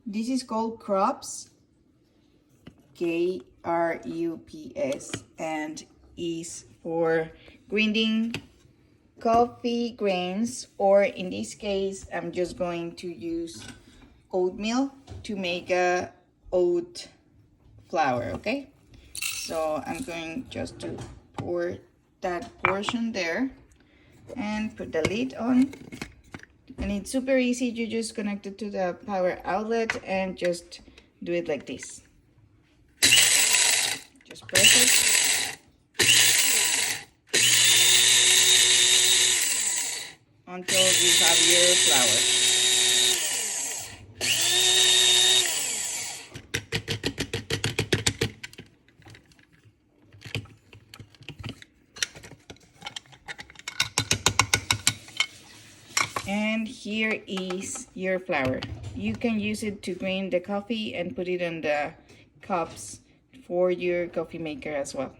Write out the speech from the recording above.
This is called Krups, Krups, and is for grinding coffee grains, or in this case, I'm just going to use oatmeal to make a oat flour, okay? So I'm going just to pour that portion there and put the lid on. And it's super easy. You just connect it to the power outlet and just do it like this. Just press it. Until you have your flour. And here is your flour. You can use it to grind the coffee and put it in the cups for your coffee maker as well.